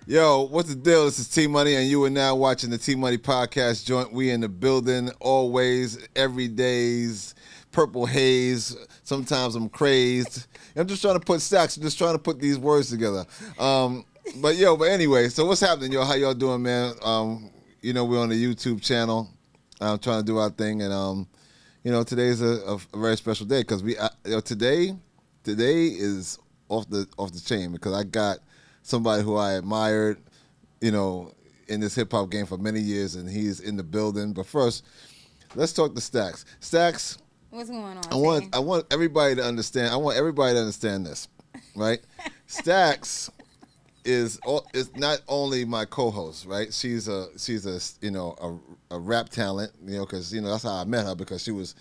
Yo, what's the deal? This is T Money, and you are now watching the T Money Podcast joint. We in the building, always, every days, purple haze. Sometimes I'm crazed. I'm just trying to put stacks. I'm just trying to put these words together. But anyway, so what's happening, yo? How y'all doing, man? We're on the YouTube channel. I'm trying to do our thing, and today's a very special day because today is off the chain because I got somebody who I admired, in this hip hop game for many years, and he's in the building. But first, let's talk to Stacks. Stacks, what's going on? I want everybody to understand. I want everybody to understand this, right? Stacks is not only my co-host, right? She's a rap talent, because that's how I met her because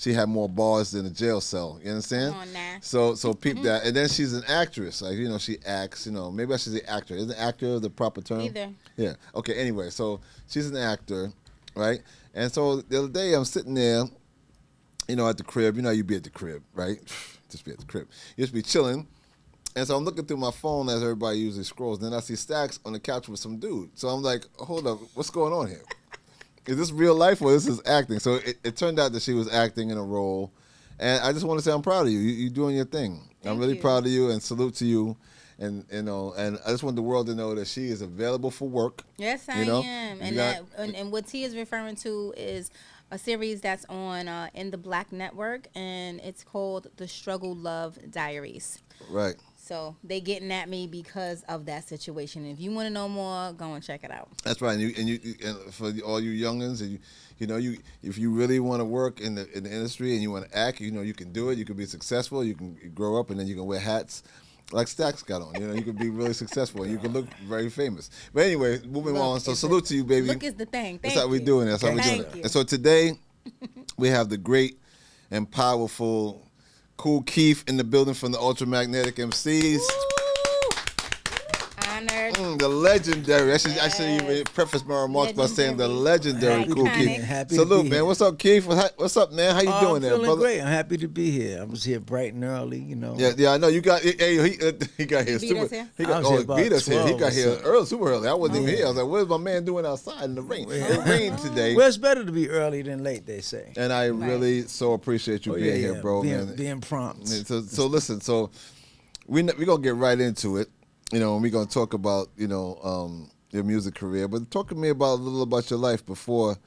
she had more bars than a jail cell. You understand? Come on now. So peep that. And then she's an actress. Like, she acts, maybe I should say actor. Isn't actor the proper term? Either. Yeah. Okay, anyway, so she's an actor, right? And so the other day I'm sitting there, at the crib. You be at the crib, right? Just be at the crib. You just be chilling. And so I'm looking through my phone as everybody usually scrolls. Then I see Stacks on the couch with some dude. So I'm like, hold up, what's going on here? Is this real life or this is acting? So it turned out that she was acting in a role. And I just want to say I'm proud of you. You're doing your thing. I'm really proud of you and salute to you. And and I just want the world to know that she is available for work. Yes, I am. And what T is referring to is a series that's on in the Black Network, and it's called The Struggle Love Diaries. Right. So they getting at me because of that situation. If you want to know more, go and check it out. That's right. And for all you youngins, and if you really want to work in the industry and you want to act, you can do it. You can be successful. You can grow up and then you can wear hats like Stacks got on. You can be really successful and you can look very famous. But anyway, moving on. So salute to you, baby. Look is the thing. That's how we doing it. That's how we doing it. And so today we have the great and powerful Kool Keith in the building from the Ultramagnetic MCs. Honored. The legendary. I should even preface my remarks by saying the legendary Kool Keith. Salute, man. What's up, Keith? What's up, man? How you doing there, brother? I'm feeling great. I'm happy to be here. I was here bright and early, Yeah, I know. You got. Hey, he got here. He beat us here? He beat us here. He got here early, super early. I wasn't even here. I was like, "Where's my man doing outside in the rain?" It rained today. Well, it's better to be early than late, they say. And I really so appreciate you being here, bro. Being prompt. So listen. So we gonna get right into it. And we're gonna talk about your music career, but talk to me a little about your life before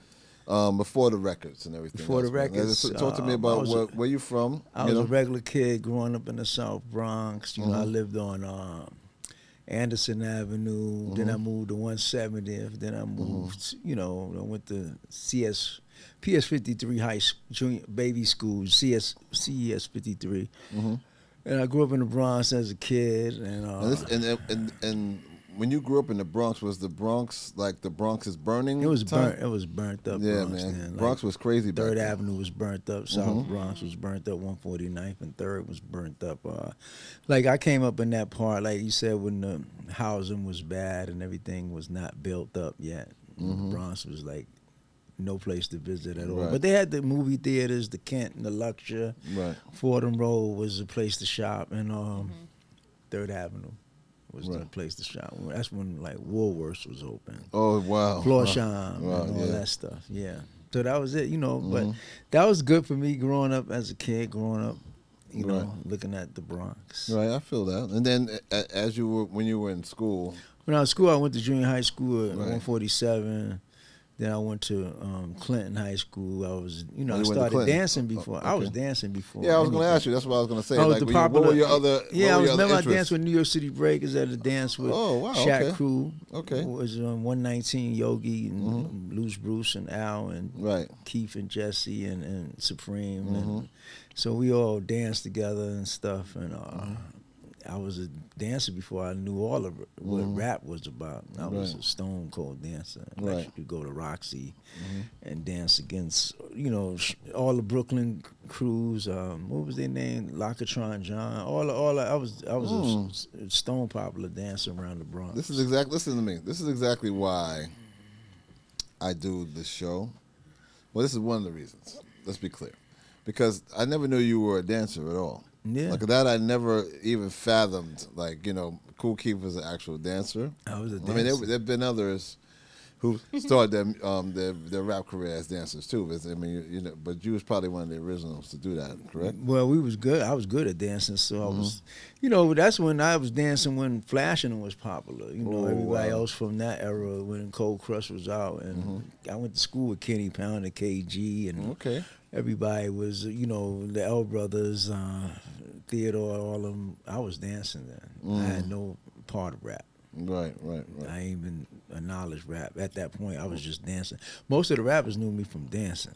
the records and everything. Before the records, talk to me about where you from. I was a regular kid growing up in the South Bronx. I lived on Anderson Avenue. Then I moved to 170th. Then I moved. I went to PS 53 High Junior Baby School, CES 53. And I grew up in the Bronx as a kid, and when you grew up in the Bronx, was the Bronx like the Bronx is burning? It was burnt. It was burnt up. Yeah, Bronx, man. then. Bronx was crazy. Third Avenue was burnt up. South Bronx was burnt up. 149th and Third was burnt up. I came up in that part, like you said, when the housing was bad and everything was not built up yet. The Bronx was like no place to visit at all. Right. But they had the movie theaters, the Kent and the Luxor. Right. Fordham Road was a place to shop, and Third Avenue was the place to shop. That's when like Woolworths was open. Oh wow. Florsheim and all that stuff. Yeah. So that was it, But that was good for me growing up as a kid, looking at the Bronx. Right, I feel that. And then when you were in school. When I was in school, I went to junior high school at 147. Then I went to Clinton High School. I was, I started dancing before. Okay. I was dancing before. Yeah, I was going to ask you. That's what I was going to say. I was what were your other? Yeah, I danced with New York City Breakers at a dance with Shaq Crew. Okay. It was 119 Yogi and Loose Bruce and Al and Keith and Jesse and Supreme. And so we all danced together and stuff. And I was a dancer before I knew all of what rap was about. I was a stone cold dancer. I used to go to Roxy and dance against, all the Brooklyn crews. What was their name? Lockatron John. I was a stone popular dancer around the Bronx. Listen to me. This is exactly why I do this show. Well, this is one of the reasons. Let's be clear. Because I never knew you were a dancer at all. Yeah. Like that, I never even fathomed. Like, Kool Keith was an actual dancer. I was a dancer. I mean, there've been others who started their rap career as dancers too. I mean, but you was probably one of the originals to do that, correct? Well, we was good. I was good at dancing, so I was, that's when I was dancing when flashing was popular. Everybody else from that era when Cold Crush was out, and I went to school with Kenny Pound and KG, and everybody was, the L Brothers, Theodore, all of them. I was dancing then. I had no part of rap. Right. I ain't even acknowledged rap at that point. I was just dancing. Most of the rappers knew me from dancing.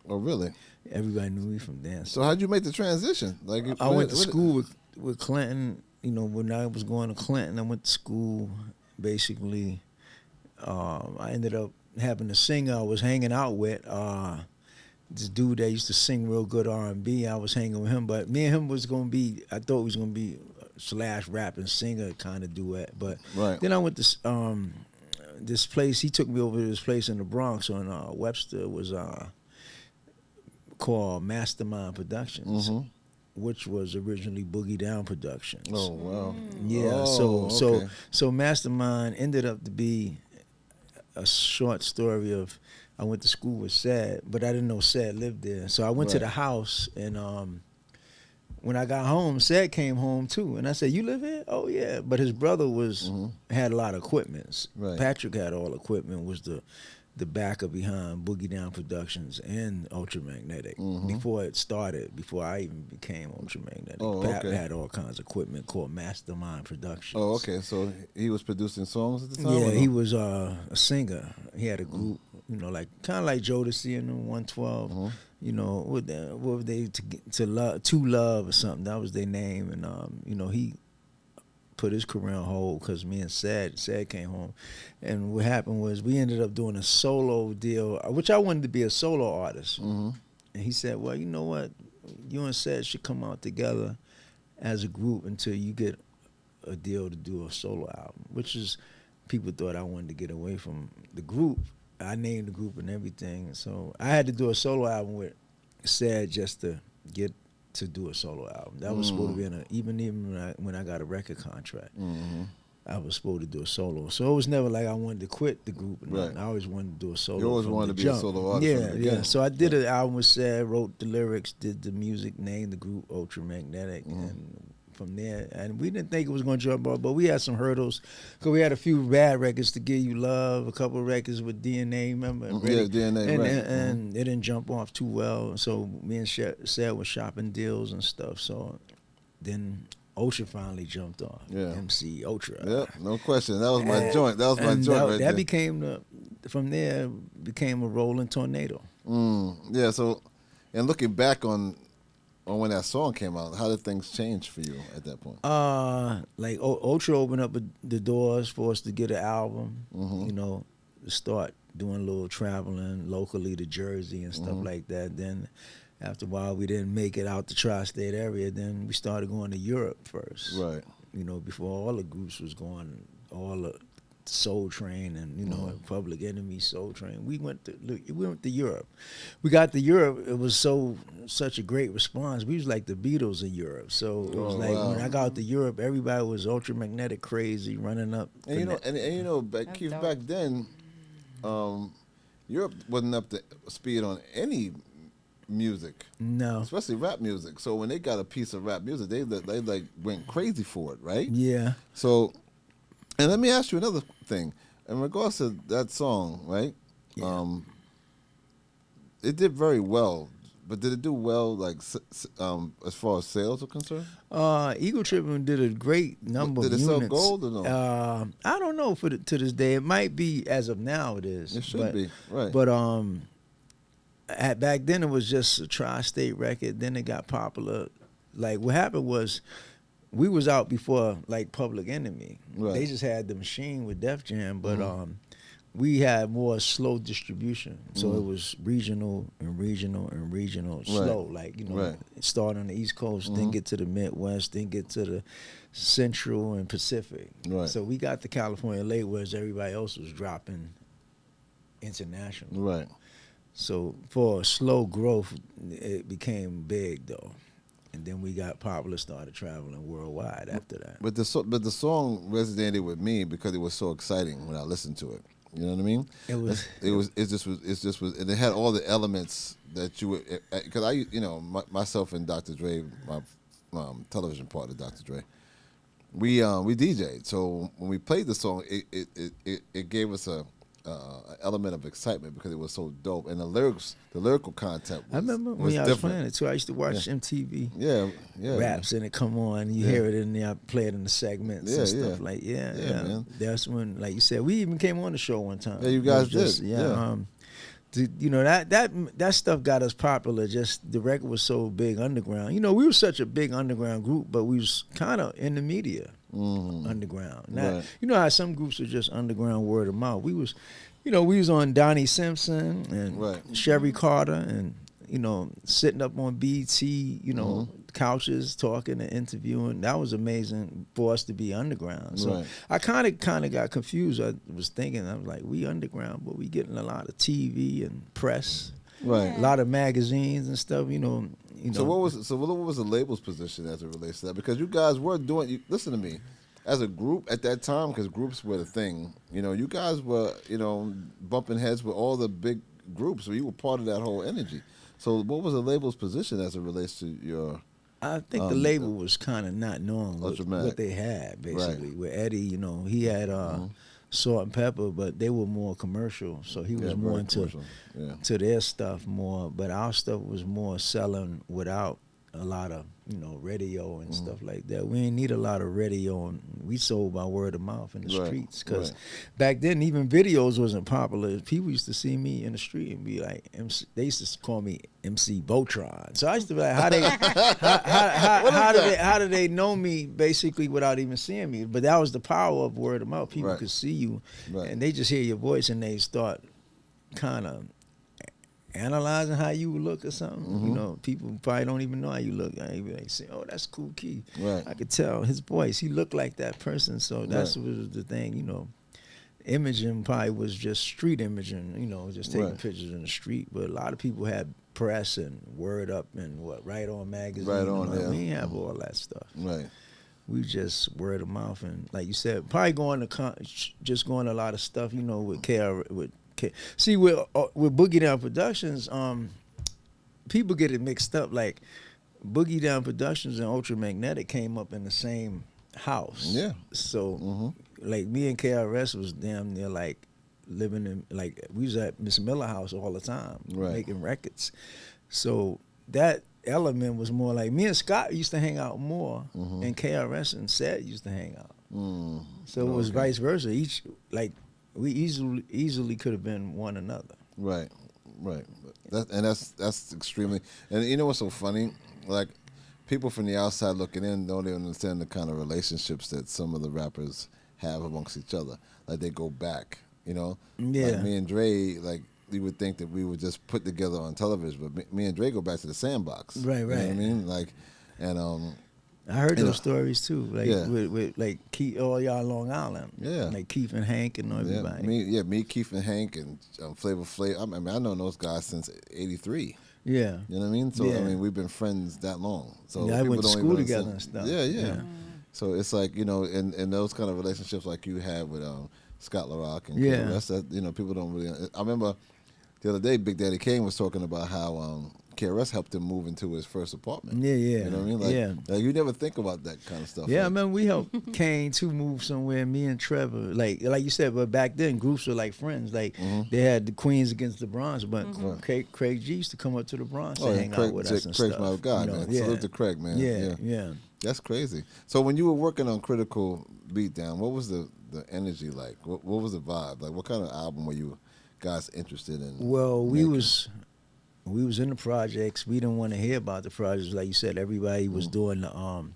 Oh, really? Everybody knew me from dancing. So how'd you make the transition? Like, I went to school with Clinton. When I was going to Clinton, I went to school. Basically, I ended up having a singer I was hanging out with. This dude that used to sing real good R&B. I was hanging with him, but me and him was gonna be. I thought we was gonna be / rap and singer kind of duet. But then I went to this place. He took me over to this place in the Bronx on Webster. It was called Mastermind Productions, which was originally Boogie Down Productions. Oh wow! Yeah. So Mastermind ended up to be a short story of. I went to school with Sad, but I didn't know Sad lived there. So I went to the house, and when I got home, Sad came home too. And I said, "You live here?" "Oh yeah." But his brother had a lot of equipment. Right. Patrick had all equipment. Was the backer behind Boogie Down Productions and Ultramagnetic before it started. Before I even became Ultramagnetic, Pat had all kinds of equipment called Mastermind Productions. Oh, okay. So he was producing songs at the time. Yeah, he was a singer. He had a group. Like kind of like Jodeci and 112. What were they to love or something? That was their name, and he put his career on hold because me and Sad came home, and what happened was we ended up doing a solo deal, which I wanted to be a solo artist, and he said, "Well, you know what, you and Sad should come out together as a group until you get a deal to do a solo album," which is people thought I wanted to get away from the group. I named the group and everything, so I had to do a solo album with Sad just to get to do a solo album. That was supposed to be even when I got a record contract, I was supposed to do a solo. So it was never like I wanted to quit the group. I always wanted to do a solo. You always wanted to be a solo artist. Yeah. So I did an album with Sad, wrote the lyrics, did the music, named the group Ultramagnetic, and from there, and we didn't think it was going to jump off, but we had some hurdles because we had a few bad records, To Give You Love, a couple of records with DNA, remember? DNA, and it didn't jump off too well, so me and Sad was shopping deals and stuff, so then Ultra finally jumped off. MC Ultra. Yep, no question. That was my joint. That was my joint right there. That became from there became a rolling tornado. Yeah, so, and looking back on when that song came out, how did things change for you at that point? Like Ultra opened up the doors for us to get an album, to start doing a little traveling locally to Jersey and stuff like that. Then after a while, we didn't make it out the tri-state area. Then we started going to Europe first. Right. Before all the groups was going, all the Soul Train and Public Enemy, Soul Train. We went to Europe. We got to Europe. It was such a great response. We was like the Beatles in Europe. So it was when I got to Europe, everybody was Ultramagnetic crazy, running up. And back then, Europe wasn't up to speed on any music. No, especially rap music. So when they got a piece of rap music, they like went crazy for it, right? Yeah. So. And let me ask you another thing. In regards to that song, right? Yeah. It did very well, but did it do well, like, as far as sales are concerned? Eagle Trippin' did a great number of units. Did it sell gold or no? I don't know to this day. It might be, as of now, it is. It should be, right. But back then, it was just a tri-state record. Then it got popular. Like, what happened was, we was out before like Public Enemy. Right. They just had the machine with Def Jam, but we had more slow distribution. So it was regional slow. Like, start on the East Coast, then get to the Midwest, then get to the Central and Pacific. Right. So we got to California late, whereas everybody else was dropping international. Right. So for slow growth, it became big though. And then we got popular, started traveling worldwide after that. But the song resonated with me because it was so exciting when I listened to it. You know what I mean? It just was, and it had all the elements that you would, because myself and Dr. Dre, my television partner, Dr. Dre, we DJ'd. So when we played the song, it gave us an element of excitement because it was so dope, and the lyrical content. I remember when I was playing it too. I used to watch MTV. Yeah. Raps, and it come on. You hear it in there. I play it in the segments and stuff like man. That's when, like you said, we even came on the show one time. Yeah, you guys did. That stuff got us popular. Just the record was so big underground. We were such a big underground group, but we was kind of in the media underground. Now, you know how some groups are just underground word of mouth. We was, we was on Donnie Simpson and Sherry Carter and sitting up on BT, couches talking and interviewing. That was amazing for us to be underground. So I kind of got confused. I was thinking, I was like, we underground, but we getting a lot of TV and press, a lot of magazines and stuff. So what was the label's position as it relates to that? Because you guys were doing. Listen to me. As a group at that time, because groups were the thing. You guys were bumping heads with all the big groups, so you were part of that whole energy. So what was the label's position as it relates to your? I think the label was kind of not knowing what they had, basically. With Eddie, he had Salt and Pepper, but they were more commercial, so he was more into to their stuff more. But our stuff was more selling without a lot of radio and stuff like that. We didn't need a lot of radio, and we sold by word of mouth in the streets. Because back then, even videos wasn't popular. People used to see me in the street and be like, they used to call me MC Botron. So I used to be like, how do they know me basically without even seeing me? But that was the power of word of mouth. People could see you, and they just hear your voice, and they start kind of analyzing how you look or something. People probably don't even know how you look. I be like, say, oh, that's Kool Keith. I could tell his voice. He looked like that person. So that's was the thing. Imaging probably was just street imaging. Just taking pictures in the street. But a lot of people had press and Word Up and Right On magazine. Right On. We didn't have all that stuff. We just word of mouth, and like you said, probably going to a lot of stuff. With KR. See, with Boogie Down Productions, people get it mixed up. Like Boogie Down Productions and Ultramagnetic came up in the same house. Yeah. So, like me and KRS was damn near like living in, like we was at Miss Miller house all the time, making records. So that element was more like me and Scott used to hang out more, and KRS and Seth used to hang out. So it was vice versa. We easily could have been one another. Right. That's extremely. And you know what's so funny? Like people from the outside looking in don't even understand the kind of relationships that some of the rappers have amongst each other. Like they go back, Yeah. Like me and Dre, like you would think that we would just put together on television, but me and Dre go back to the Sandbox. Right. You know what I mean? Like, and I heard those stories too, like with like Keith, all y'all Long Island, like Keith and Hank and everybody. Me, Keith and Hank and Flavor Flav. I mean, I know those guys since '83. Yeah, you know what I mean. So I mean, we've been friends that long. So I went to school together and stuff. Yeah. So it's like and those kind of relationships like you had with Scott LaRock and KRS, that people don't really. I remember the other day, Big Daddy Kane was talking about how. KRS helped him move into his first apartment. You know what I mean? Like you never think about that kind of stuff. Yeah, I remember we helped Kane to move somewhere, me and Trevor. Like you said, but back then groups were like friends. Like they had the Queens against the Bronx, but Craig G used to come up to the Bronx and hang out with us and Craig's stuff. my guy, man. Salute to Craig, man. Yeah. That's crazy. So when you were working on Critical Beatdown, what was the energy like? What was the vibe? Like what kind of album were you guys interested in? Well, we was in the projects. We didn't want to hear about the projects. Like you said, everybody was doing the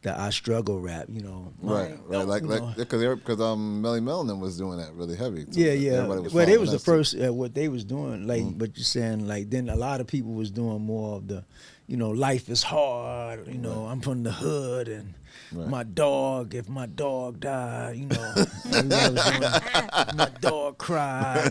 I Struggle rap, Right. Because Melly Melanin was doing that really heavy. Too. Yeah. Well, they was the first what they was doing. Like, but you're saying like then a lot of people was doing more of the, life is hard. I'm from the hood and my dog. If my dog died, everybody was doing, my dog cried.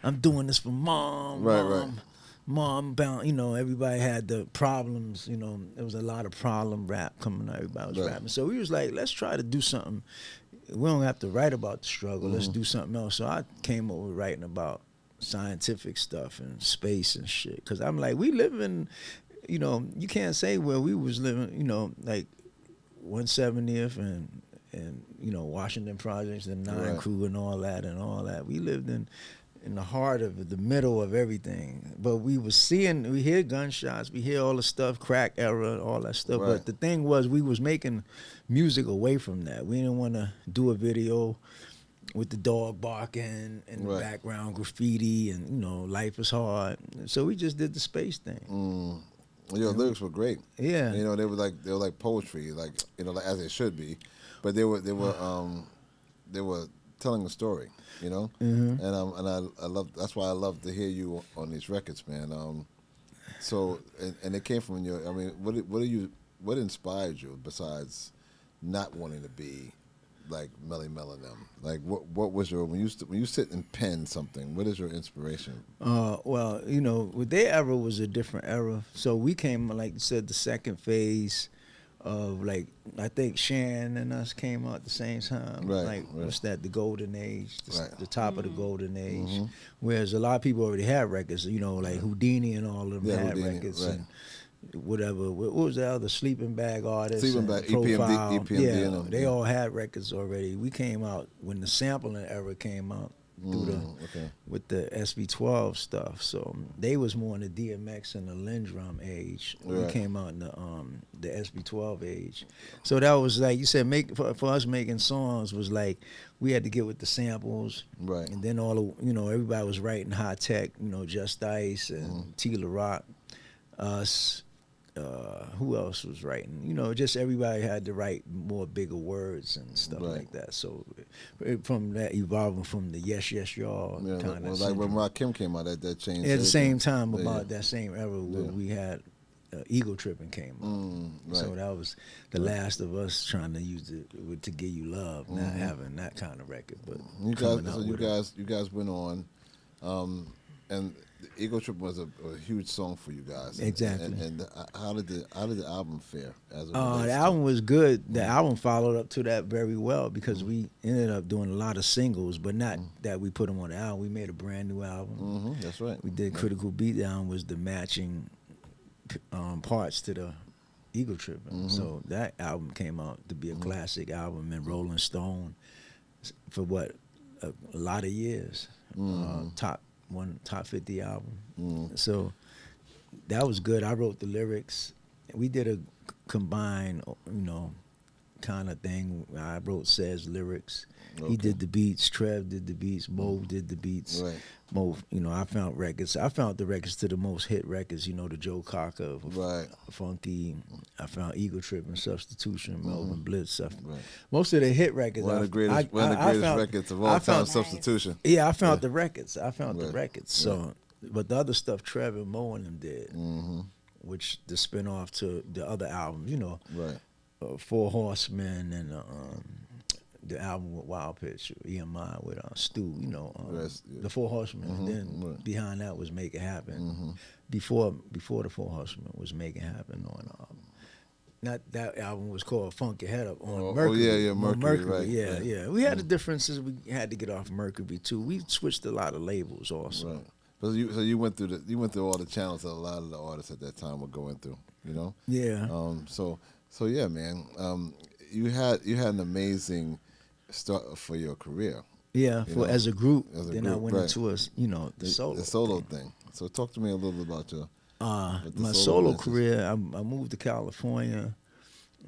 I'm doing this for mom. Mom. mom bound, you know, everybody had the problems, you know, there was a lot of problem rap coming out, everybody was rapping. So we was like, let's try to do something. We don't have to write about the struggle, let's do something else. So I came up with writing about scientific stuff and space and shit. Because I'm like, we live in, you know, you can't say where we was living, you know, like 170th and you know, Washington Projects and Nine Crew and all that. We lived in the heart of it, the middle of everything. But we hear gunshots, we hear all the stuff, crack era, all that stuff. But the thing was, we was making music away from that. We didn't want to do a video with the dog barking and the background graffiti and, you know, life is hard. So we just did the space thing. Your lyrics were great. Yeah. You know, they were like poetry, like, you know, like, as they should be. But they were telling a story, you know. And I love, that's why I love to hear you on these records, man. So and it came from your, I mean, what inspired you besides not wanting to be like Melly Mel and them? Like, what was your, when you sit and pen something, what is your inspiration? Well, you know, with their era was a different era. So we came, like you said, the second phase of, like, I think Shan and us came out at the same time. What's that? The golden age, the top of the golden age. Whereas a lot of people already had records, you know, like Houdini and all of them had records and whatever. What was the other Sleeping Bag artists? Sleeping Bag, EPMD, they all had records already. We came out when the sampling era came out with the SB12 stuff. So they was more in the DMX and the Lindrum age. We came out in the SB12 age. So that was like you said, for us making songs was like we had to get with the samples. And then everybody was writing high tech, you know, Just Ice and T La Rock, us. Who else was writing? You know, just everybody had to write more bigger words and stuff like that. So from that, evolving from the Yes Yes Y'all kind of. Like when Rakim came out, that changed. At the same time, about that same era where we had Ego Tripping came out. So that was the last of us trying to use it to give you love, not having that kind of record. But you guys went on, and the Ego Trip was a huge song for you guys. Exactly. And how did the album fare? The album was good. The album followed up to that very well because we ended up doing a lot of singles, but not that we put them on the album. We made a brand new album. That's right. We did Critical Beatdown was the matching parts to the Ego Trip. So that album came out to be a classic album in Rolling Stone for a lot of years. Top 50 album. So that was good. I wrote the lyrics. We did a combined, you know, kind of thing. I wrote Says lyrics. He did the beats. Trev did the beats. Mo did the beats. Mo, you know, I found the records to the most hit records. You know, the Joe Cocker, Funky. I found Ego Trip and Substitution, Melvin Blitz stuff. Most of the hit records. One of the greatest records of all time, Substitution. Yeah, I found the records. The records. So, but the other stuff, Trev and Mo and them did, which the spin off to the other albums. You know, Four Horsemen and the album with Wild Pitch, EMI with Stu, you know, the Four Horsemen. And then behind that was Make It Happen. Before the Four Horsemen was Make It Happen on, not that album was called Funky Head Up on Mercury. Mercury. We had the differences. We had to get off Mercury too. We switched a lot of labels also. So you went through all the channels that a lot of the artists at that time were going through, you know? Yeah. So yeah, man. You had an amazing start for your career. Yeah, as a group. Then I went into the solo thing. So talk to me a little bit about your my solo career. I moved to California,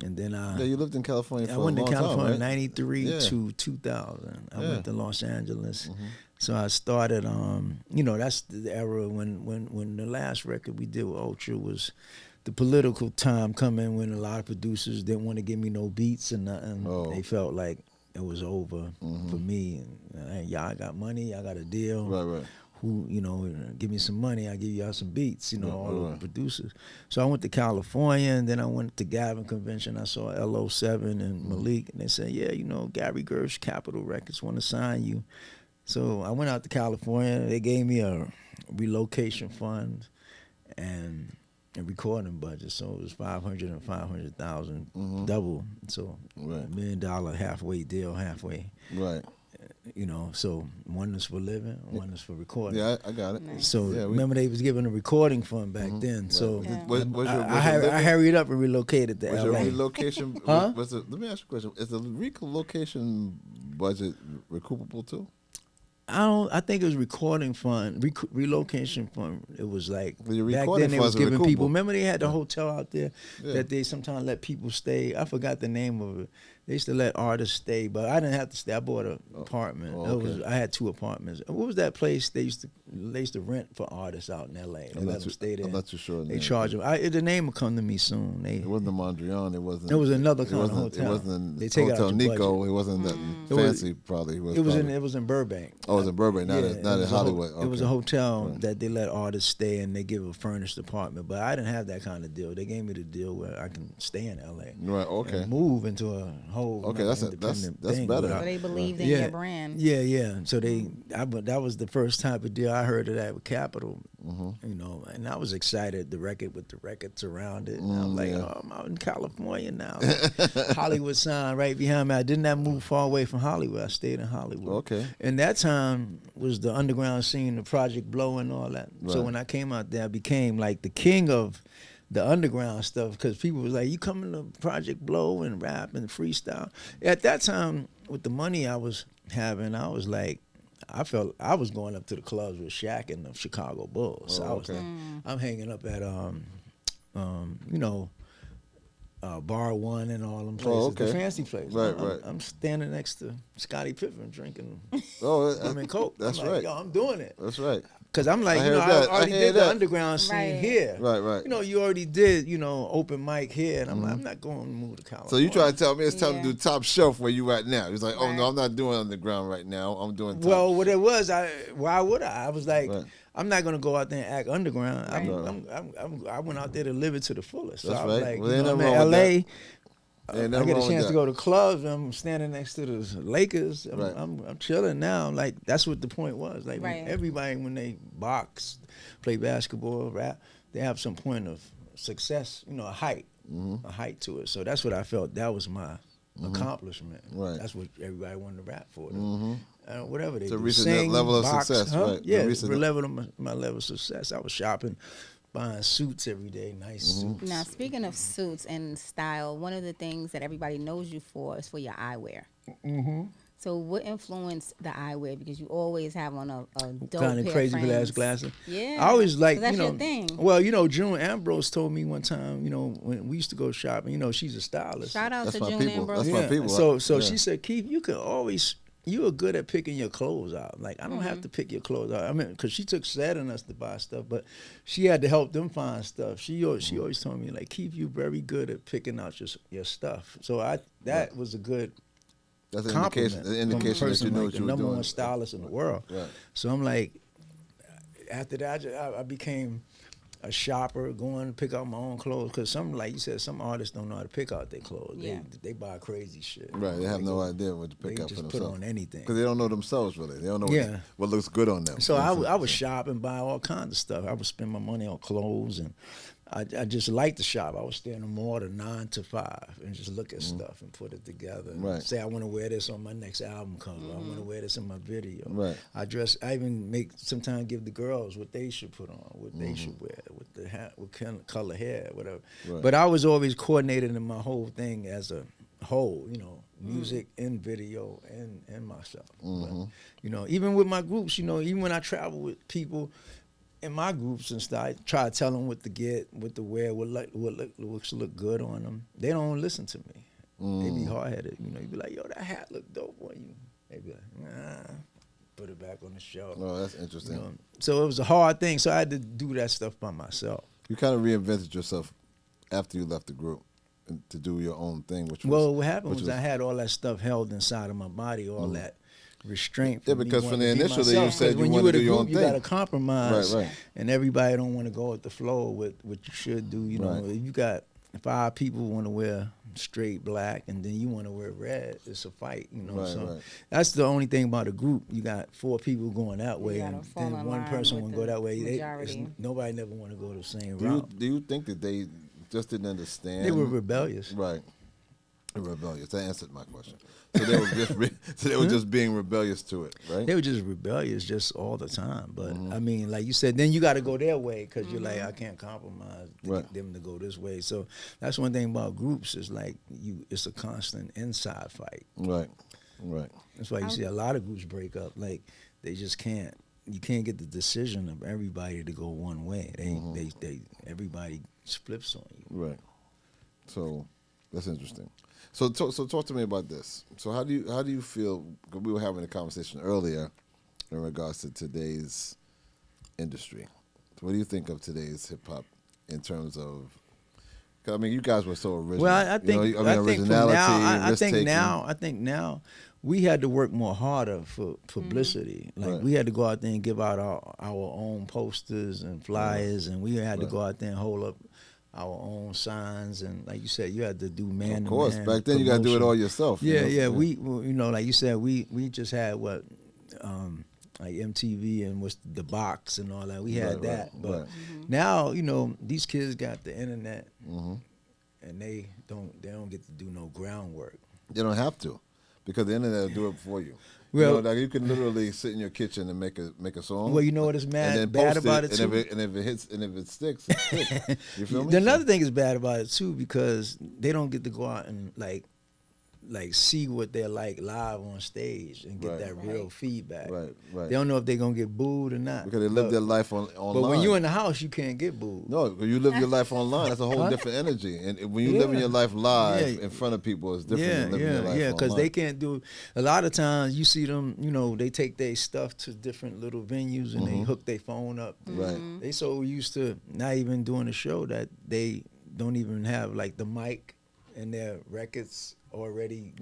and then you lived in California for a long time. I went to California right? 93 to 2000. I went to Los Angeles. So I started, that's the era when the last record we did with Ultra was the political time coming when a lot of producers didn't want to give me no beats and nothing. They felt like it was over for me. And hey, y'all got money, y'all got a deal. Right. Who, give me some money, I give y'all some beats, all the producers. So I went to California, and then I went to Gavin Convention. I saw LO7 and Malik, and they said, yeah, Gary Gersh, Capitol Records want to sign you. So I went out to California. They gave me a relocation fund. and a recording budget. So it was 500 and 500,000 double. So $1 million halfway deal, halfway. Right. You know, so one is for living, one is for recording. Yeah, I got it. Nice. So remember they was giving a recording fund back then. So I hurried up and relocated to LA. LA. Your relocation? Huh? Let me ask you a question. Is the relocation budget recoupable too? I think it was recording fund, relocation fund. It was like back then they was giving people. Remember they had the hotel out there that they sometimes let people stay. I forgot the name of it. They used to let artists stay, but I didn't have to stay. I bought an apartment. I had 2 apartments. What was that place they used to rent for artists out in L.A.? They let them stay there. I'm not too sure. They charge them. The name will come to me soon. It wasn't the Mondrian. It wasn't. It was another kind of hotel. It wasn't they take Hotel out Nico. budget. It wasn't that fancy. Probably it was in Burbank. Oh, it was in Burbank, not in Hollywood. It was a hotel that they let artists stay and they give a furnished apartment. But I didn't have that kind of deal. They gave me the deal where I can stay in L.A. Right. Okay. And move into a whole. Okay, that's better. So they believed in your brand. Yeah. So that was the first type of deal I heard of that with Capitol. You know, and I was excited. The records around it. And I'm like, I'm out in California now. Hollywood sign right behind me. I did not move far away from Hollywood. I stayed in Hollywood. Okay. And that time was the underground scene, the Project Blow and all that. Right. So when I came out there, I became like the king of the underground stuff because people was like, you coming to Project Blow and rap and freestyle. At that time, with the money I was having, I was like, I felt I was going up to the clubs with Shaq and the Chicago Bulls. So I'm hanging up at Bar One and all them places, the fancy places. Right. I'm standing next to Scottie Pippen drinking Coke. That's right. Yo, I'm doing it. That's right. Because I'm like, I already did the underground scene here. Right. You know, you already did, open mic here. And I'm not going to move to California. So you try to tell me it's time to do Top Shelf where you at now. He's like, oh, no, I'm not doing underground right now. I'm doing top. Well, what it was, why would I? I was like, I'm not going to go out there and act underground. I went out there to live it to the fullest. So I was like, I'm in L.A., I get a chance to go to clubs. I'm standing next to the Lakers. I'm chilling now. Like that's what the point was. Like everybody when they box, play basketball, rap, they have some point of success. A height to it. So that's what I felt. That was my accomplishment. Right. That's what everybody wanted to rap for. Whatever they do. To reach that level of success. Right. Yeah, my level of success. I was shopping. Buying suits every day, nice suits. Now, speaking of suits and style, one of the things that everybody knows you for is for your eyewear. So what influenced the eyewear? Because you always have on a dope kind of pair crazy of glasses. Yeah. I always like, that's your thing. Well, June Ambrose told me one time, when we used to go shopping, she's a stylist. Shout out to June Ambrose. That's my people. So she said, Keith, you are good at picking your clothes out. Like, I don't have to pick your clothes out. I mean, because she took Sad on us to buy stuff, but she had to help them find stuff. She always told me, like, Keith, you're very good at picking out your stuff. So that was a good compliment. That's an indication that you know what you were doing. The number one stylist in the world. Right. So I'm like, after that, I became a shopper, going to pick out my own clothes. Because like you said, some artists don't know how to pick out their clothes. Yeah. They buy crazy shit. Right, they have no idea what to pick out for themselves. They just put on anything. Because they don't know themselves, really. They don't know what looks good on them. So I would shop and buy all kinds of stuff. I would spend my money on clothes, and I just liked to shop. I would stay in the mall to 9 to 5 and just look at stuff and put it together. Right. Say I want to wear this on my next album cover. I want to wear this in my video. Right. I even sometimes give the girls what they should put on, what they should wear, with the hat, what kind of color hair, whatever. Right. But I was always coordinated in my whole thing as a whole, music and video and myself. But, even with my groups, even when I travel with people in my groups and stuff, I try to tell them what to get, what to wear, what looks look good on them. They don't listen to me. They be hard-headed. You be like, yo, that hat look dope on you. They be like, nah, put it back on the shelf. Oh, that's interesting. So it was a hard thing. So I had to do that stuff by myself. You kind of reinvented yourself after you left the group to do your own thing. What happened was I had all that stuff held inside of my body, all that restraint. Yeah, because from the initially you said you wanted to do your own thing. You got to compromise, right. And everybody don't want to go with the flow with what you should do. If you got 5 people want to wear straight black, and then you want to wear red, it's a fight, you know. Right, so right. that's the only thing about a group. You got 4 people going that way, and fall then in one line person with will go the that way. majority. Nobody never want to go the same route. Do you think that they just didn't understand? They were rebellious. Right. Rebellious. That answered my question. So they were just being rebellious to it, right? They were just rebellious, just all the time. But I mean, like you said, then you got to go their way because you're like, I can't compromise to get them to go this way. So that's one thing about groups is like it's a constant inside fight. Right. That's why you see a lot of groups break up. Like they just can't. You can't get the decision of everybody to go one way. They everybody flips on you. Right. So that's interesting. So talk to me about this. So how do you feel? Cause we were having a conversation earlier in regards to today's industry. So what do you think of today's hip hop in terms of? Cause I mean, you guys were so original. Well, I think originality, I think now we had to work more harder for publicity. Like we had to go out there and give out our own posters and flyers, and we had to go out there and hold up our own signs, and like you said, you had to do man. Of course, back then you got to do it all yourself. Yeah. We like you said, we just had what, like MTV and what's the box and all that. We had that, but now these kids got the internet, and they don't get to do no groundwork. They don't have to, because the internet will do it for you. Well, like you can literally sit in your kitchen and make a song. Well, you know what is bad about it too? And if it hits and if it sticks, it sticks. You feel me? Another thing is bad about it too, because they don't get to go out and like see what they're like live on stage and get that real feedback. Right. They don't know if they're gonna get booed or not. Because they live their life online. But when you're in the house, you can't get booed. No, when you live your life online, that's a whole different energy. And when you live in your life live in front of people, it's different than living your life online. Because they can't do. A lot of times you see them, they take their stuff to different little venues and they hook their phone up. Right. They so used to not even doing a show that they don't even have like the mic and their records already,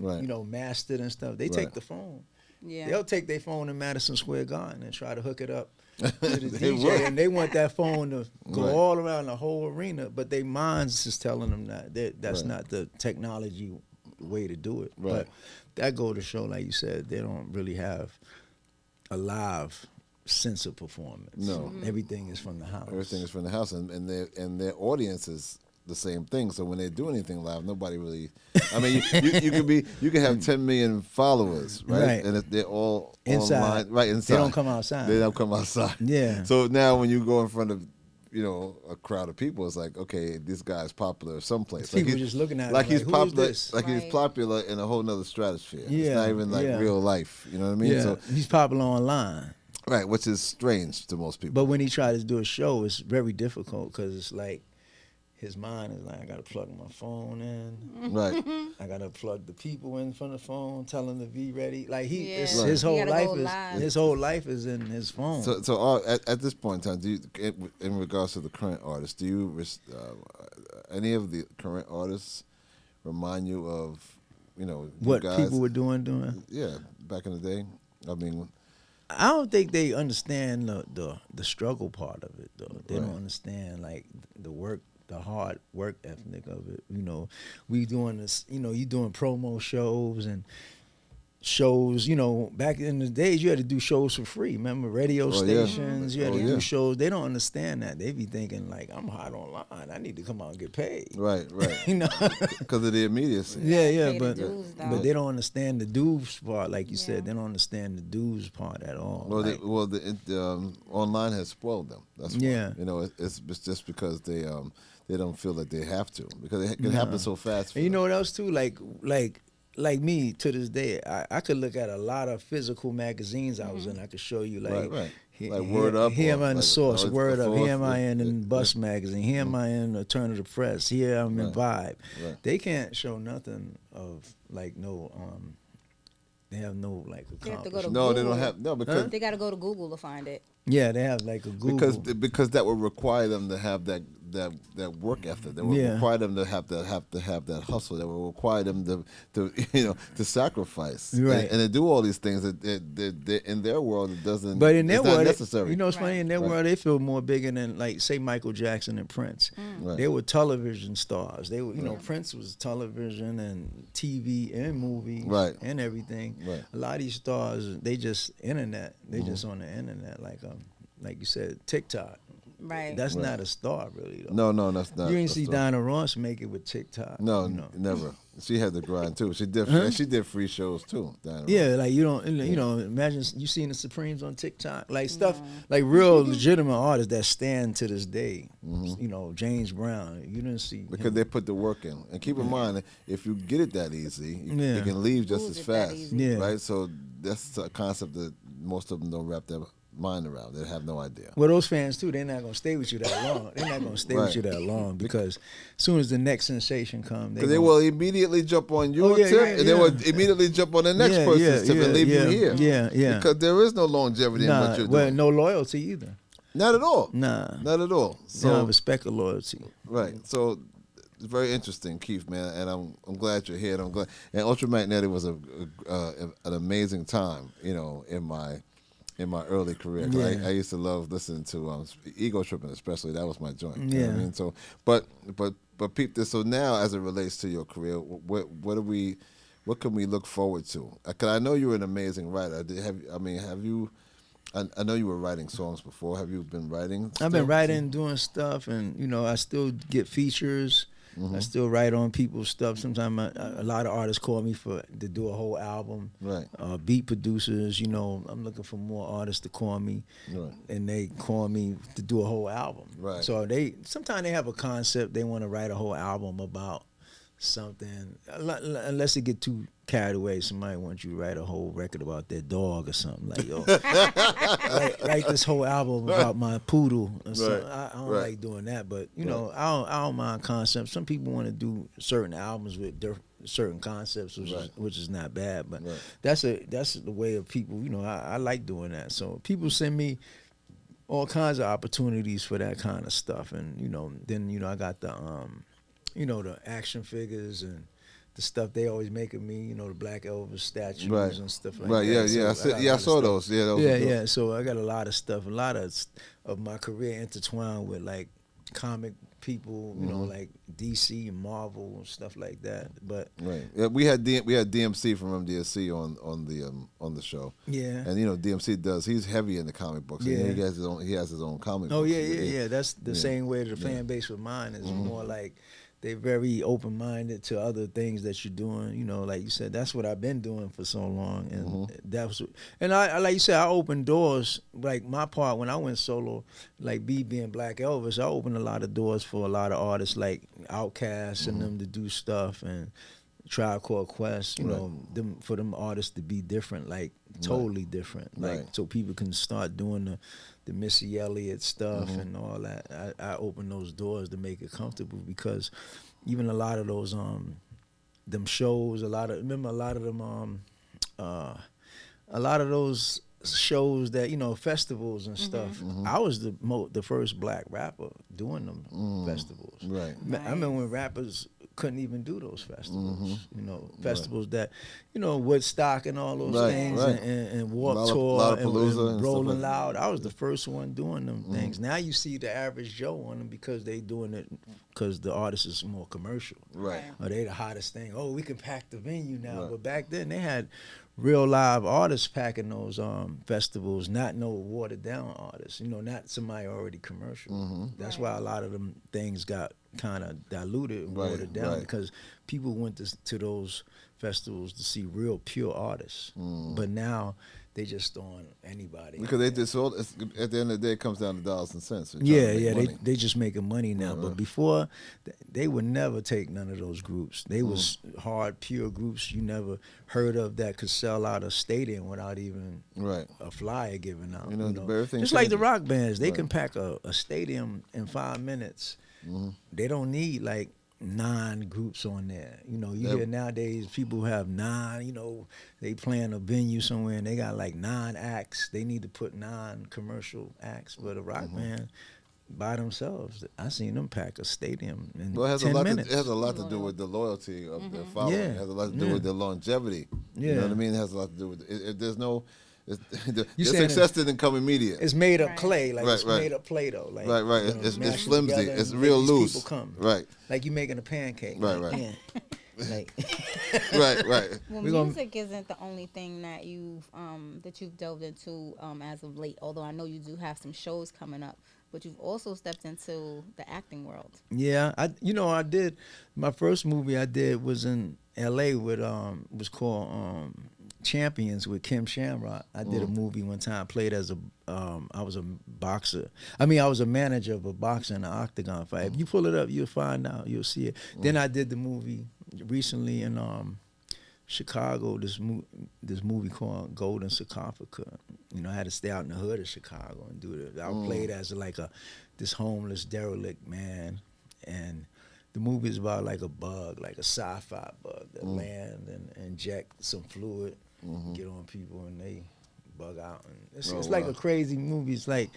mastered and stuff. They take the phone. Yeah. They'll take their phone in Madison Square Garden and try to hook it up to the DJ, and they want that phone to go all around the whole arena, but their minds is telling them that's not the technology way to do it. Right. But that go to show, like you said, they don't really have a live sense of performance. No. Everything is from the house. Everything is from the house, and their audience is the same thing. So when they do anything live, nobody really. I mean, you can have 10 million followers, right? And they're all inside, online, right inside. They don't come outside. They don't come outside. Yeah. So now when you go in front of a crowd of people, it's like, okay, this guy's popular someplace. People just looking at him he's popular, he's popular in a whole nother stratosphere. Yeah, it's not even like real life. You know what I mean? Yeah. So he's popular online. Right, which is strange to most people. But when he tries to do a show, it's very difficult because it's like his mind is like, I got to plug my phone in. Right. I got to plug the people in from the phone, tell them to be ready. Like his whole life is in his phone. So at this point in time, do you, in regards to the current artists, do you any of the current artists remind you of what guys, people were doing? Yeah, back in the day. I mean, I don't think they understand the struggle part of it though. They don't understand like the hard work ethic of it. We doing this, you doing promo shows and shows, back in the days you had to do shows for free. Remember radio stations, you had to do shows. They don't understand that. They be thinking like, I'm hot online. I need to come out and get paid. Right. Because of the immediacy. Yeah, but they don't understand the dues part. Like you said, they don't understand the dues part at all. Well, the online has spoiled them. That's why. It's just because they don't feel that they have to, because it can happen so fast. And you know what else too? Like me, to this day, I could look at a lot of physical magazines I was in. I could show you like Word Up. Here am I in the Source, Word Up. Here am I in Bus Magazine. Here am I in Alternative Press. Here I'm in Vibe. Right. They can't show nothing of like no. They have no like accomplishment. They have to go to Google. They don't have because they got to go to Google to find it. Yeah, they have like a Google. Because that would require them to have that work ethic. That would require them to have that hustle. That would require them to sacrifice. Right. And to do all these things that in their world it doesn't. But in their world, necessary. You know, it's funny. In their world, they feel more bigger than like say Michael Jackson and Prince. Right. They were television stars. They were, you know, Prince was television and TV and movies and everything. Right. A lot of these stars, they just internet. They just on the internet, like you said, TikTok. Right. That's not a star, really, though. No, that's not. You didn't see Dinah Ross make it with TikTok. No, never. She had to grind too. She did. She did free shows too. Dinah Ross. Like you don't. You know, imagine you seeing the Supremes on TikTok, like stuff like real legitimate artists that stand to this day. You know, James Brown. You didn't see because they put the work in. And keep in mind, if you get it that easy, you can leave just as fast. Right. So that's a concept that most of them don't wrap their mind around. They have no idea. Well, those fans too, they're not gonna stay with you that long. They're not gonna stay with you that long because as soon as the next sensation comes, they will immediately jump on your tip, and they will immediately jump on the next person's tip and leave you here. Yeah. Because there is no longevity in what you're doing. Well, no loyalty either. Not at all. Nah. Not at all. So no respect or loyalty. Right. So it's very interesting, Keith, man, and I'm glad you're here. And I'm glad. And Ultramagnetic was an amazing time, you know, in my early career. I used to love listening to Ego Tripping, especially. That was my joint. You know what I mean? So, but peep this. So now, as it relates to your career, what can we look forward to? Because I know you're an amazing writer. Have you? I know you were writing songs before. Have you been writing? I've been writing, doing stuff, and you know, I still get features. I still write on people's stuff. Sometimes a lot of artists call me to do a whole album. Right. Beat producers, you know, I'm looking for more artists to call me, and they call me to do a whole album. Right. So sometimes they have a concept they want to write a whole album about something, unless they get too carried away. Somebody wants you to write a whole record about their dog or something, like, yo, write this whole album about my poodle or something. I don't like doing that, but you know, I don't mind concepts. Some people want to do certain albums with certain concepts, which is not bad, but that's the way of people. You know, I like doing that. So people send me all kinds of opportunities for that kind of stuff, and you know, then you know, I got the you know, the action figures and the stuff they always make of me, you know, the Black Elvis statues and stuff like that. I saw those. Yeah, So I got a lot of stuff, a lot of my career intertwined with like comic people, you know, like DC and Marvel and stuff like that. But we had DMC from MDSC on the show. Yeah, and you know DMC he's heavy in the comic books. Yeah, he has his own comic. Oh books. Yeah. That's the same way the fan base with mine is more like. They're very open-minded to other things that you're doing. You know, like you said, that's what I've been doing for so long. And I like you said, I opened doors. Like my part, when I went solo, like being Black Elvis, I opened a lot of doors for a lot of artists like Outkast and them to do stuff, and Tribe Called Quest, you know, for them artists to be different, like totally different. Like so people can start doing the Missy Elliott stuff and all that. I open those doors to make it comfortable, because even a lot of those them shows, a lot of those shows that, you know, festivals and stuff. I was the first black rapper doing them festivals. Right. I remember when rappers couldn't even do those festivals. You know, festivals that, you know, Woodstock and all those things, and Warped Tour and Rolling Loud. I was the first one doing them things. Now you see the average Joe on them because they doing it because the artist is more commercial. Right. Or they the hottest thing. Oh, we can pack the venue now. But back then they had real live artists packing those festivals, not no watered down artists, you know, not somebody already commercial. That's why a lot of them things got kind of diluted and watered down, because people went to those festivals to see real pure artists. But now they just throwing anybody. Because they just all, at the end of the day, it comes down to dollars and cents. They just making money now. But before, they would never take none of those groups. They was hard, pure groups you never heard of that could sell out a stadium without even a flyer given out. You know, just like the rock bands, they can pack a stadium in 5 minutes. They don't need like non-groups on there. You know, you hear nowadays people have you know, they playing a venue somewhere and they got like 9 acts. They need to put 9 commercial acts, but a rock band by themselves, I seen them pack a stadium in 10 minutes. It has a lot to do with the loyalty of their following. Yeah. It has a lot to do with their longevity. Yeah. You know what I mean? It has a lot to do with if there's no. The saying success didn't come immediate. It's made of clay, like it's made of Play-Doh. Like, right. You know, It's flimsy. It's and real these loose. People come. Right. Like you making a pancake. Right. Yeah. Like. right. Well, music isn't the only thing that you've delved into as of late. Although I know you do have some shows coming up, but you've also stepped into the acting world. Yeah, I did. My first movie I did was in L.A. with was called Champions with Kim Shamrock. I did a movie one time. I played as I was a boxer. I mean, I was a manager of a boxer in an octagon fight. If you pull it up, you'll find out. You'll see it. Then I did the movie recently in Chicago. This movie called Golden Sarcophagus. You know, I had to stay out in the hood of Chicago and do it. I played as like this homeless derelict man, and the movie is about like a bug, like a sci-fi bug that land and inject some fluid, get on people, and they bug out. And it's like a crazy movie. It's like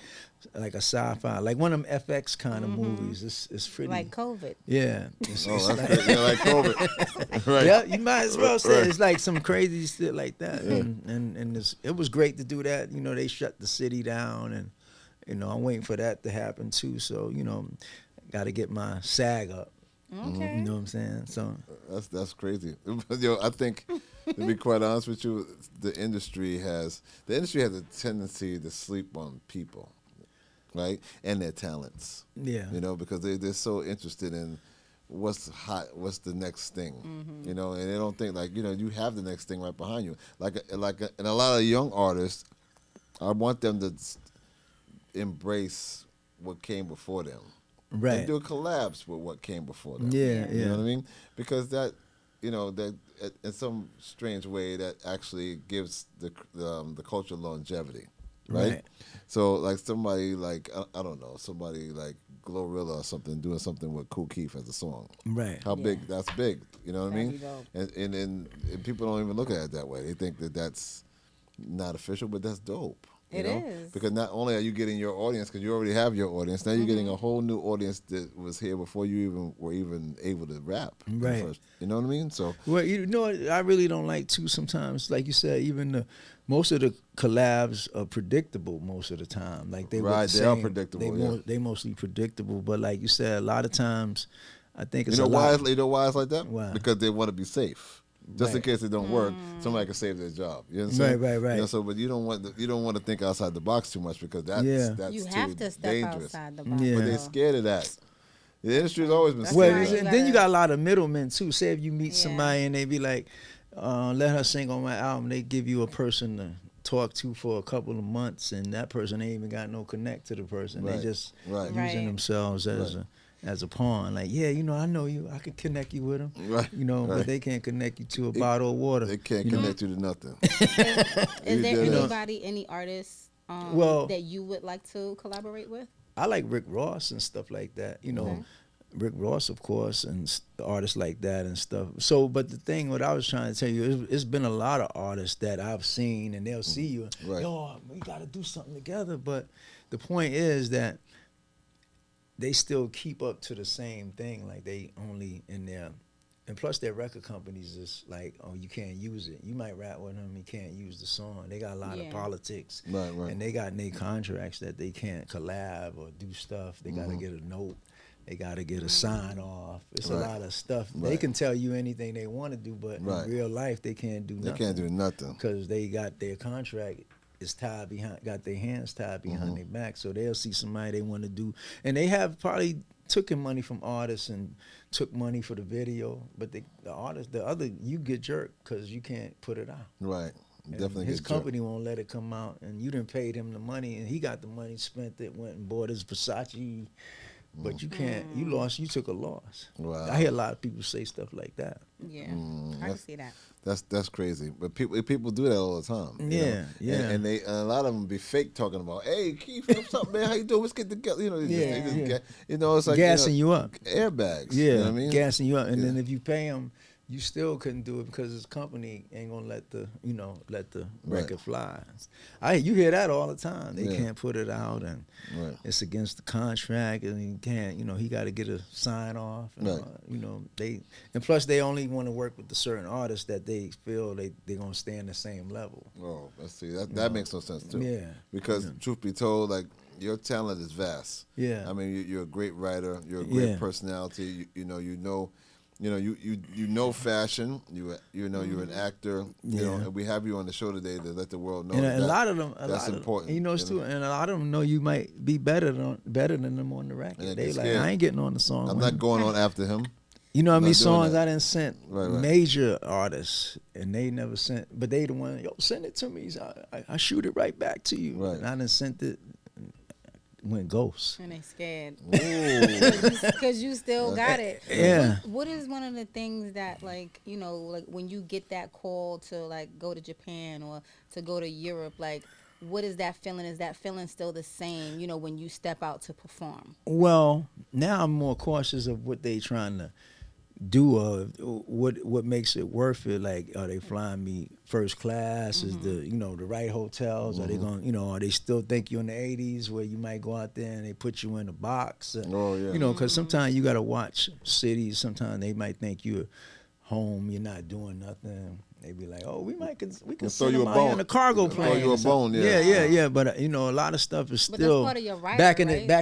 a sci-fi, like one of them FX kind of movies. It's pretty like COVID. Yeah. That's like COVID. Right. Yeah, you might as well say it's like some crazy shit like that. Yeah. And it was great to do that. You know, they shut the city down, and you know, I'm waiting for that to happen too. So you know, got to get my SAG up. Okay. You know what I'm saying? So that's crazy. Yo, I think, to be quite honest with you, the industry has a tendency to sleep on people, right, and their talents. Yeah. You know, because they're so interested in what's hot, what's the next thing. You know, and they don't think like, you know, you have the next thing right behind you. And a lot of young artists, I want them to embrace what came before them. Right. And do collabs with what came before them. Yeah. You know what I mean? Because that, you know, that in some strange way that actually gives the culture longevity, right? So like somebody like I don't know, somebody like Glorilla or something doing something with Kool Keith as a song. Right. How big? That's big. You know what I mean? Dope. And people don't even look at it that way. They think that that's not official, but that's dope. You know? Is. Because not only are you getting your audience, because you already have your audience, now you're getting a whole new audience that was here before you were even able to rap. Right. First. You know what I mean? So. Well, you know what I really don't like too sometimes, like you said, even most of the collabs are predictable most of the time. Like they are predictable. They mostly predictable, but like you said, a lot of times I think it's you know why it's like that? Why? Because they want to be safe. Just in case it don't work, somebody can save their job. You know what I'm saying? Right. You know, so, but you don't want to think outside the box too much because that's you too have to step dangerous. outside the box. Yeah. But they're scared of that. The industry's always been Well, scared. then you got a lot of middlemen too. Say if you meet somebody and they be like, let her sing on my album, they give you a person to talk to for a couple of months, and that person ain't even got no connect to the person. They just using themselves as a pawn. Like, yeah, you know, I know you. I can connect you with them. Right. You know, but they can't connect you to a bottle of water. They can't connect you to nothing. Is there anybody, any artists that you would like to collaborate with? I like Rick Ross and stuff like that. You know, Rick Ross, of course, and artists like that and stuff. So, but the thing, what I was trying to tell you, it's been a lot of artists that I've seen, and they'll see you, yo, we got to do something together. But the point is that they still keep up to the same thing. Like they only in there, and plus their record companies is like, oh, you can't use it. You might rap with them, you can't use the song. They got a lot of politics, and they got in their contracts that they can't collab or do stuff. They got to get a note. They got to get a sign off. It's a lot of stuff. They can tell you anything they want to do, but in real life they can't do nothing. They can't do nothing because they got their contract. Is tied behind, got their hands tied behind their back, so they'll see somebody they want to do, and they have probably taken money from artists and took money for the video, but the artist, you get jerked because you can't put it out. Right, and definitely. His company won't let it come out, and you didn't pay him the money, and he got the money, spent it, went and bought his Versace but you can't. You took a loss. Wow. I hear a lot of people say stuff like that. Yeah, I can see that. That's crazy, but people do that all the time. Yeah, yeah. And a lot of them be fake talking about, hey Keith, what's up, man? How you doing? Let's get together. It's like gassing you up, airbags. Yeah, you know what I mean? Gassing you up, and then if you pay them, you still couldn't do it because his company ain't gonna let the record fly. You hear that all the time. They can't put it out, and it's against the contract, and he can't. He got to get a sign off. And, and plus they only want to work with the certain artists that they feel they're gonna stay in the same level. Oh, let's see. That makes no sense too. Yeah, because truth be told, like your talent is vast. Yeah, I mean you're a great writer. You're a great personality. You know fashion. You're an actor. And we have you on the show today to let the world know. And a lot of them, that's important. Too. And a lot of them know you might be better than them on the record. They like, I ain't getting on the song. I'm not going on after him. You know how many songs I done sent major artists and they never sent, but they the one, send it to me. I shoot it right back to you. Right. And I done sent it. Went ghost. And they scared. Because you still got it. Yeah. What is one of the things that, like when you get that call to, like, go to Japan or to go to Europe, like, what is that feeling? Is that feeling still the same, when you step out to perform? Well, now I'm more cautious of what they trying to do, what makes it worth it. Like, are they flying me first class? Is the right hotels? Are they going, are they still think you're in the 80s where you might go out there and they put you in a box? Because sometimes you got to watch cities. Sometimes they might think you're home, you're not doing nothing. They be like, we can send you out in a cargo plane. Throw you a bone, yeah. But a lot of stuff is still part of your writer, back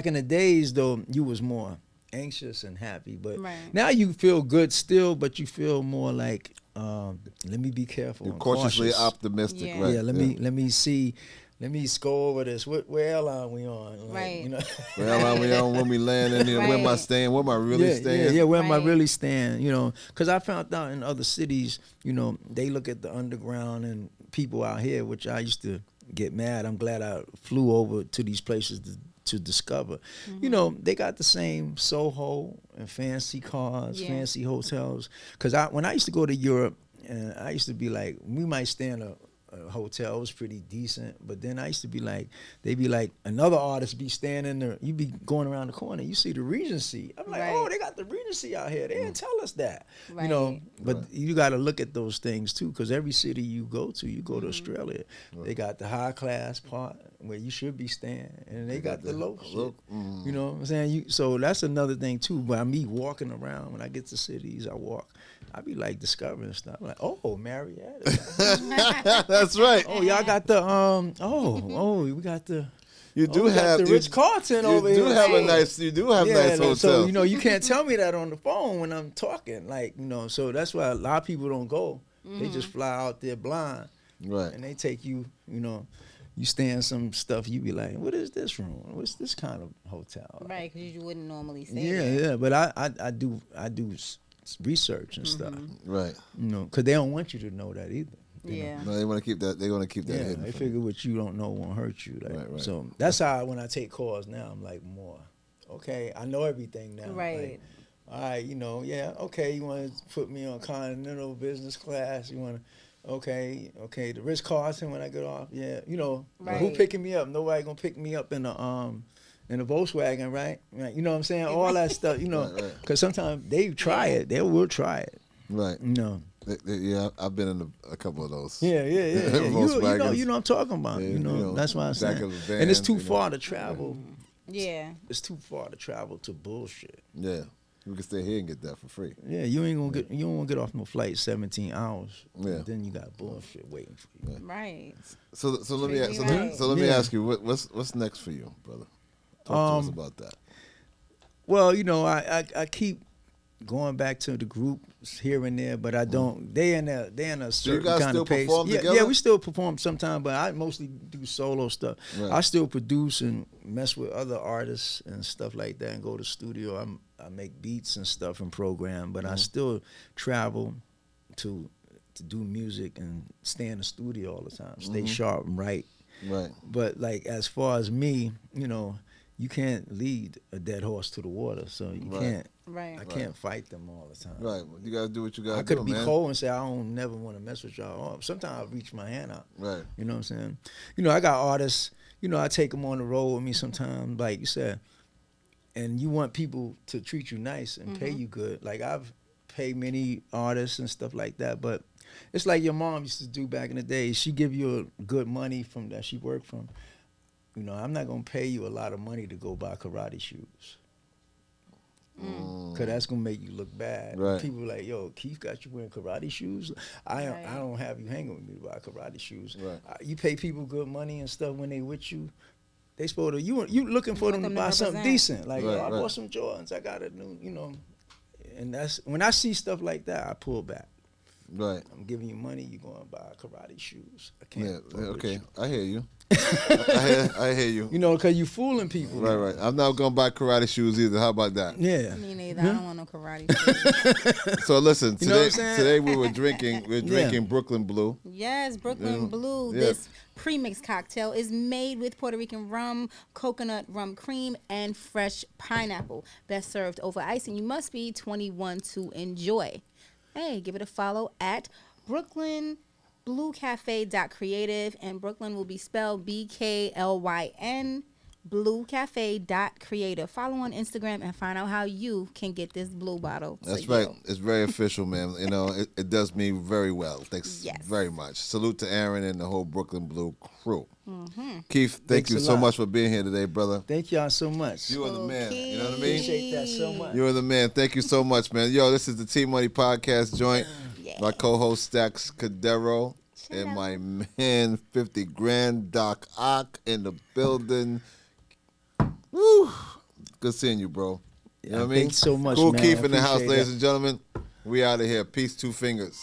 in the days though. You was more anxious and happy, but now you feel good still, but you feel more like let me be careful. You're cautiously optimistic, right? Yeah, let me see. Let me go over this. Where airline we on? Like, Where airline we on? When we land? And where am I staying? Where am I really staying? Yeah, where am I really staying? Because I found out in other cities, they look at the underground and people out here, which I used to get mad. I'm glad I flew over to these places to discover. They got the same Soho and fancy cars, fancy hotels. Because when I used to go to Europe, and I used to be like, we might stay in a hotel, was pretty decent, but then I used to be like, they be like, another artist be staying in there, you be going around the corner, you see the Regency. I'm like, they got the Regency out here. They didn't tell us that, but you got to look at those things too, because every city you go to Australia, they got the high class part where you should be staying, and they got the low shit. You know what I'm saying? So that's another thing too. By me walking around, when I get to cities, I be like discovering stuff. I'm like, Marietta. That's right. Oh, y'all got the we got the. You do have the Ritz Carlton over here. You do have nice hotels. So you can't tell me that on the phone when I'm talking. Like, so that's why a lot of people don't go. They just fly out there blind. Right. And they take you, you stay in some stuff, you be like, what is this room? What's this kind of hotel? Right, because you wouldn't normally say that. Yeah, but I do research and stuff. Right. Because they don't want you to know that either. No, they want to keep that. They want to keep that hidden. They figure what you don't know won't hurt you. Like, right. So that's how when I take calls now, I'm like more, okay, I know everything now. Right. Like, all right, okay, you want to put me on continental business class? You want to, okay, the Ritz Carlton when I get off, who picking me up? Nobody gonna pick me up in a Volkswagen, right? You know what I'm saying? All that stuff, because sometimes they try it, they will try it. Right. Yeah, I've been in a couple of those. Yeah. You know what I'm talking about. That's why I'm saying. And it's too far to travel. Yeah. It's too far to travel to bullshit. Yeah. We can stay here and get that for free. Yeah, you don't gonna get off no flight 17 hours. Yeah. Then you got bullshit waiting for you. Yeah. Right. So let me ask you, what's next for you, brother? Talk to us about that. Well, I keep going back to the groups here and there, but I don't. They in a certain kind of pace. Yeah, we still perform sometimes, but I mostly do solo stuff. Right. I still produce and mess with other artists and stuff like that, and go to studio. I make beats and stuff and program, but I still travel to do music and stay in the studio all the time. Stay sharp and write. Right. But like as far as me, you can't lead a dead horse to the water, so you can't. Right. I can't fight them all the time. Right. You gotta do what you gotta I do, could be man. cold and say I don't never want to mess with y'all. Sometimes I reach my hand out. Right. You know what I'm saying? You know, I got artists. You know, I take them on the road with me sometimes, like you said. And you want people to treat you nice and pay you good. Like I've paid many artists and stuff like that, but it's like your mom used to do back in the day. She give you good money from that she worked from. You know, I'm not gonna pay you a lot of money to go buy karate shoes. Cause that's gonna make you look bad. Right. People like, yo, Keith got you wearing karate shoes. I don't have you hanging with me to buy karate shoes. Right. You pay people good money and stuff when they with you. They supposed to you looking for them to buy something decent. Like, yo, I bought some Jordans. I got a new, you know. And that's when I see stuff like that, I pull back. Right. I'm giving you money, you're going to buy karate shoes. I can't. Yeah, okay. I hear you. I hear you. You know, because you're fooling people. Right. I'm not going to buy karate shoes either. How about that? Yeah. Me neither. I don't want no karate shoes. So listen, You know what I'm saying? today we were drinking Brooklyn Blue. Yes, Brooklyn Blue. Yeah. This premix cocktail is made with Puerto Rican rum, coconut rum cream, and fresh pineapple. Best served over ice, and you must be 21 to enjoy. Hey, give it a follow at BrooklynBlueCafe.creative, and Brooklyn will be spelled BKLYN, BlueCafe.creative. Follow on Instagram and find out how you can get this blue bottle. That's right. It's very official, man. You know, it does me very well. Thanks very much. Salute to Aaron and the whole Brooklyn Blue crew. Keith, thank you so much for being here today, brother. Thank y'all so much. You are the man. Keith. You know what I mean? Appreciate that so much. You are the man. Thank you so much, man. Yo, this is the T Money Podcast joint. My co-host Stax Cadero and my man 50 Grand Doc Ock in the building. Woo! Good seeing you, bro. You know what I mean? Thanks so much, Kool man. Keith in the house, Appreciate ladies that. and gentlemen. We out of here. Peace, two fingers.